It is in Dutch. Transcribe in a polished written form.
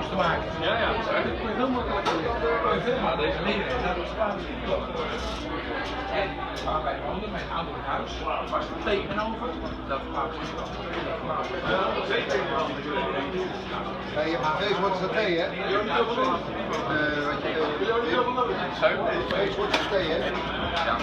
saus te maken. Ja, ja. Dat kun je heel makkelijk leren. Maar deze leren, dat is Spaans. En waar wij woonden, mijn ouderlijk huis, was er tegenover. Dat was Hey, je hebt twee soorten saté, hè? Twee soorten saté, hè? Ja,